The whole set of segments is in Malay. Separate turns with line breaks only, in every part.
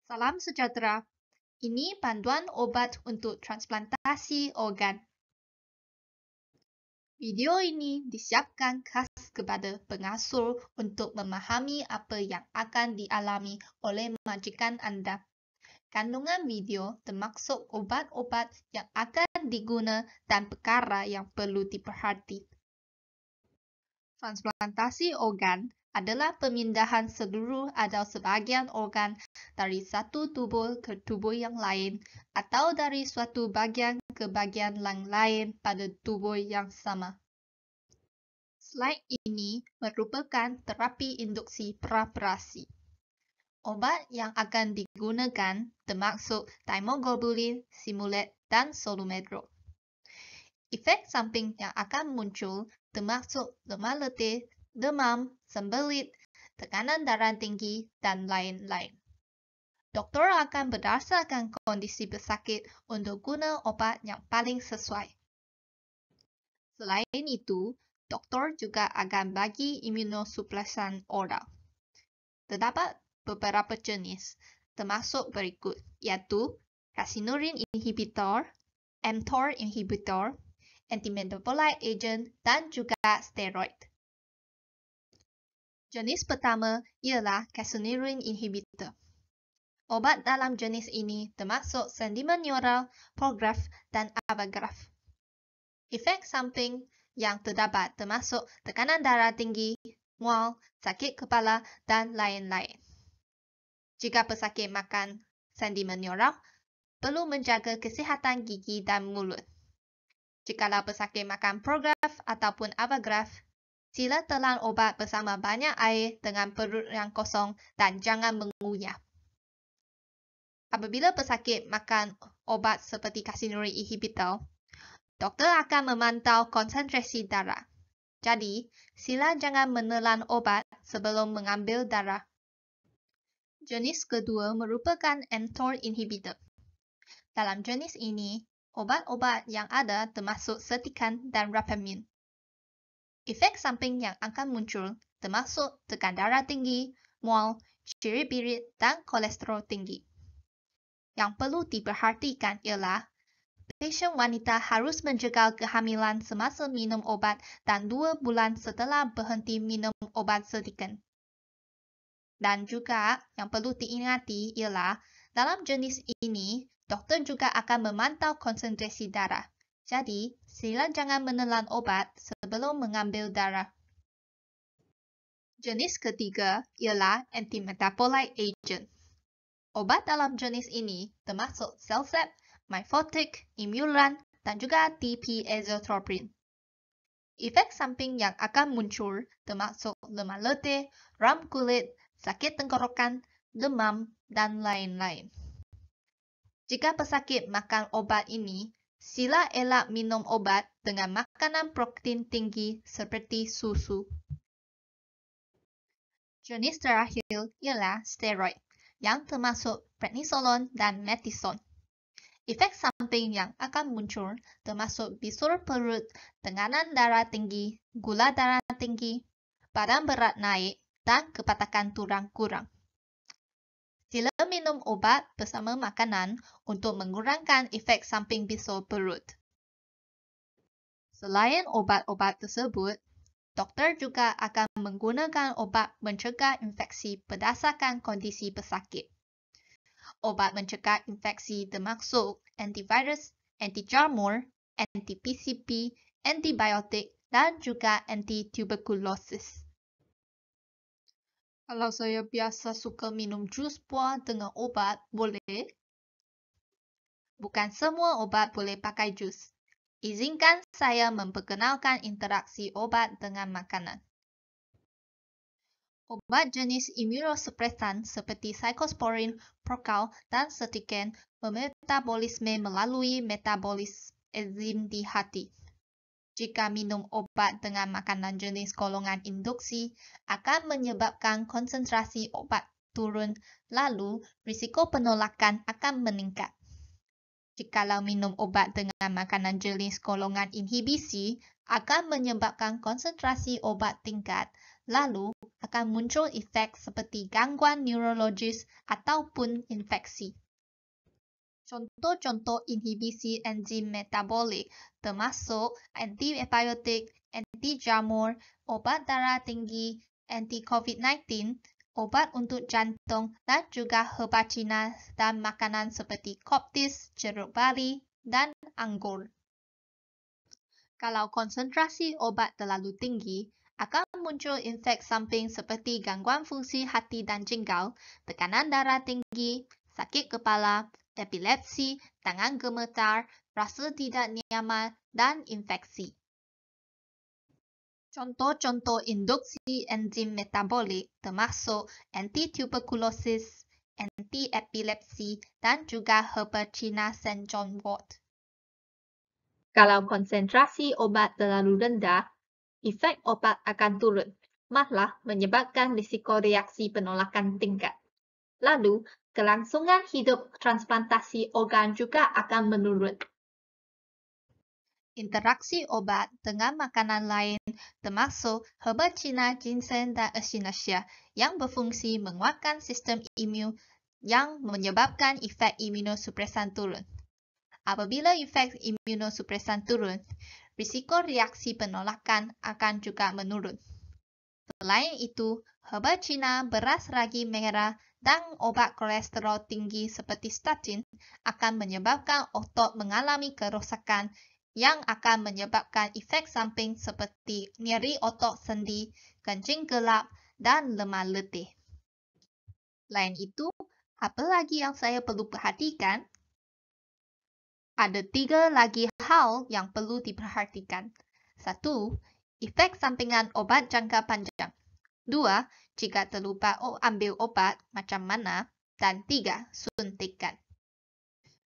Salam sejahtera. Ini panduan obat untuk transplantasi organ. Video ini disiapkan khas kepada pengasuh untuk memahami apa yang akan dialami oleh majikan anda. Kandungan video termaksud obat-obat yang akan diguna dan perkara yang perlu diperhati. Transplantasi organ adalah pemindahan seluruh atau sebahagian organ dari satu tubuh ke tubuh yang lain atau dari suatu bagian ke bagian yang lain pada tubuh yang sama. Slide ini merupakan terapi induksi praoperasi. Obat yang akan digunakan termaksud thymoglobulin, Simulet, dan Solumedrol. Efek samping yang akan muncul termasuk lemah letih, demam, sembelit, tekanan darah tinggi, dan lain-lain. Doktor akan berdasarkan kondisi pesakit untuk guna obat yang paling sesuai. Selain itu, doktor juga akan bagi imunosupresan oral. Terdapat beberapa jenis, termasuk berikut, iaitu calcineurin inhibitor, mTOR inhibitor, antimetabolite agent, dan juga steroid. Jenis pertama ialah calcineurin inhibitor. Obat dalam jenis ini termasuk sentimen oral, Prograf, dan Avograf. Efek samping yang terdapat termasuk tekanan darah tinggi, mual, sakit kepala, dan lain-lain. Jika pesakit makan sentimen oral, perlu menjaga kesihatan gigi dan mulut. Jikalau pesakit makan Prograf ataupun Avograf, sila telan obat bersama banyak air dengan perut yang kosong dan jangan mengunyah. Apabila pesakit makan obat seperti calcineurin inhibitor, doktor akan memantau konsentrasi darah. Jadi, sila jangan menelan obat sebelum mengambil darah. Jenis kedua merupakan mTOR inhibitor. Dalam jenis ini, obat-obat yang ada termasuk Sertikan dan Rapamycin. Efek samping yang akan muncul termasuk tekan darah tinggi, mual, cirit-birit, dan kolesterol tinggi. Yang perlu diperhatikan ialah pasien wanita harus menjaga kehamilan semasa minum obat dan 2 bulan setelah berhenti minum obat Sertikan. Dan juga yang perlu diingati ialah dalam jenis ini, doktor juga akan memantau konsentrasi darah. Jadi, sila jangan menelan obat sebelum mengambil darah. Jenis ketiga ialah antimetabolite agent. Obat dalam jenis ini termasuk Celsep, Myfortic, Imuran, dan juga TP-azothropin. Efek samping yang akan muncul termasuk lemah letih, ram kulit, sakit tenggorokan, demam, dan lain-lain. Jika pesakit makan obat ini, sila elak minum obat dengan makanan protein tinggi seperti susu. Jenis terakhir ialah steroid, yang termasuk prednisolon dan metison. Efek samping yang akan muncul termasuk bisul perut, tekanan darah tinggi, gula darah tinggi, badan berat naik, dan kepatakan tulang kurang. Sila minum obat bersama makanan untuk mengurangkan efek samping bisul perut. Selain obat-obat tersebut, doktor juga akan menggunakan obat mencegah infeksi berdasarkan kondisi pesakit. Obat mencegah infeksi termaksud antivirus, anti-jamur, anti-PCP, antibiotik, dan juga anti-tuberkulosis. Kalau saya biasa suka minum jus buah dengan obat, boleh? Bukan semua obat boleh pakai jus. Izinkan saya memperkenalkan interaksi obat dengan makanan. Obat jenis imunosupresan seperti cyclosporin, Procal, dan Sertikan memetabolisme melalui metabolis enzim di hati. Jika minum obat dengan makanan jenis golongan induksi, akan menyebabkan konsentrasi obat turun, lalu risiko penolakan akan meningkat. Jikalau minum obat dengan makanan jenis golongan inhibisi, akan menyebabkan konsentrasi obat tingkat, lalu akan muncul efek seperti gangguan neurologis ataupun infeksi. Contoh-contoh inhibisi enzim metabolik termasuk antibiotik, anti-jamur, obat darah tinggi, anti-COVID-19, obat untuk jantung dan juga herba Cina dan makanan seperti koptis, jeruk bali dan anggur. Kalau konsentrasi obat terlalu tinggi, akan muncul efek samping seperti gangguan fungsi hati dan jenggal, tekanan darah tinggi, sakit kepala, epilepsi, tangan gemetar, rasa tidak nyaman, dan infeksi. Contoh-contoh induksi enzim metabolik termasuk anti-tuberculosis, anti-epilepsi, dan juga herba Cina St. John wort. Kalau konsentrasi obat terlalu rendah, efek obat akan turun, malah menyebabkan risiko reaksi penolakan tingkat. Lalu, kelangsungan hidup transplantasi organ juga akan menurun. Interaksi obat dengan makanan lain termasuk herba Cina, ginseng dan echinacea yang berfungsi menguatkan sistem imun yang menyebabkan efek imunosupresan turun. Apabila efek imunosupresan turun, risiko reaksi penolakan akan juga menurun. Selain itu, herba Cina, beras ragi merah, dan obat kolesterol tinggi seperti statin akan menyebabkan otot mengalami kerosakan yang akan menyebabkan efek samping seperti nyeri otot sendi, kencing gelap, dan lemah letih. Selain itu, apa lagi yang saya perlu perhatikan? Ada 3 lagi hal yang perlu diperhatikan. 1. Efek sampingan obat jangka panjang. 2. Jika terlupa ambil obat, macam mana? Dan 3. Suntikan.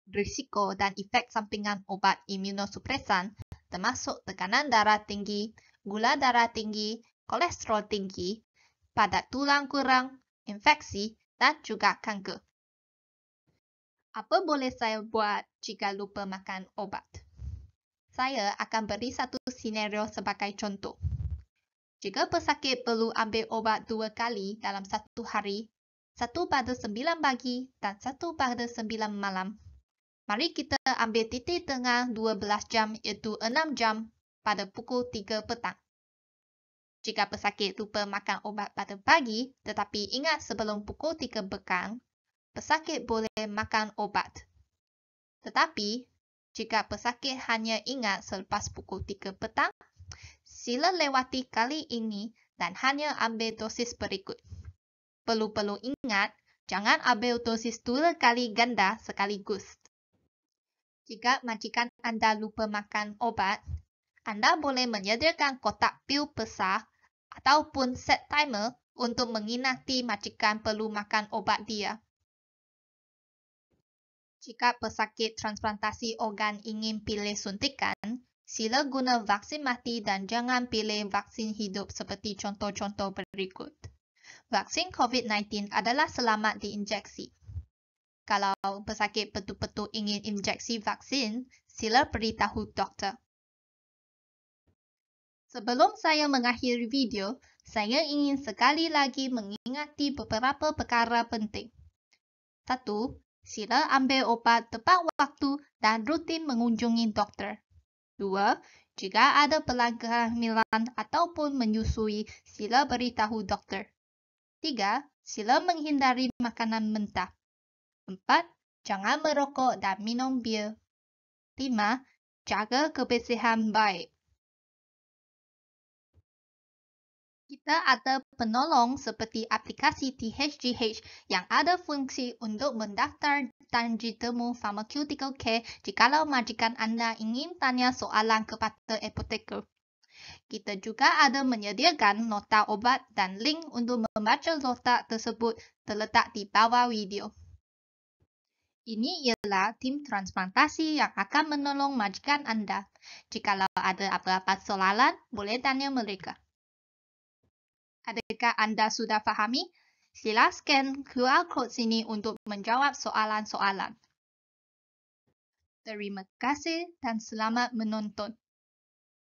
Risiko dan efek sampingan obat imunosupresan termasuk tekanan darah tinggi, gula darah tinggi, kolesterol tinggi, padat tulang kurang, infeksi, dan juga kanker. Apa boleh saya buat jika lupa makan obat? Saya akan beri satu senario sebagai contoh. Jika pesakit perlu ambil obat 2 kali dalam satu hari, 1 pada 9 pagi dan 1 pada 9 malam, mari kita ambil titik tengah 12 jam iaitu 6 jam pada pukul 3 petang. Jika pesakit lupa makan obat pada pagi tetapi ingat sebelum pukul 3 petang, pesakit boleh makan obat. Tetapi, jika pesakit hanya ingat selepas pukul 3 petang, sila lewati kali ini dan hanya ambil dosis berikut. Perlu ingat, jangan ambil dosis 2 kali ganda sekaligus. Jika majikan anda lupa makan obat, anda boleh menyediakan kotak pil besar ataupun set timer untuk mengingati majikan perlu makan obat dia. Jika pesakit transplantasi organ ingin pilih suntikan, sila guna vaksin mati dan jangan pilih vaksin hidup seperti contoh-contoh berikut. Vaksin COVID-19 adalah selamat diinjeksi. Kalau pesakit betul-betul ingin injeksi vaksin, sila beritahu doktor. Sebelum saya mengakhiri video, saya ingin sekali lagi mengingati beberapa perkara penting. 1. Sila ambil obat tepat waktu dan rutin mengunjungi doktor. 2. Jika ada pelanggan hamilan ataupun menyusui, sila beritahu doktor. 3. Sila menghindari makanan mentah. 4. Jangan merokok dan minum bir. 5. Jaga kebersihan baik. Kita ada penolong seperti aplikasi THGH yang ada fungsi untuk mendaftar janji temu pharmaceutical care jikalau majikan anda ingin tanya soalan kepada apoteker. Kita juga ada menyediakan nota obat dan link untuk membaca nota tersebut terletak di bawah video. Ini ialah tim transplantasi yang akan menolong majikan anda. Jikalau ada apa-apa soalan, boleh tanya mereka. Adakah anda sudah fahami? Sila scan QR code sini untuk menjawab soalan-soalan. Terima kasih dan selamat menonton.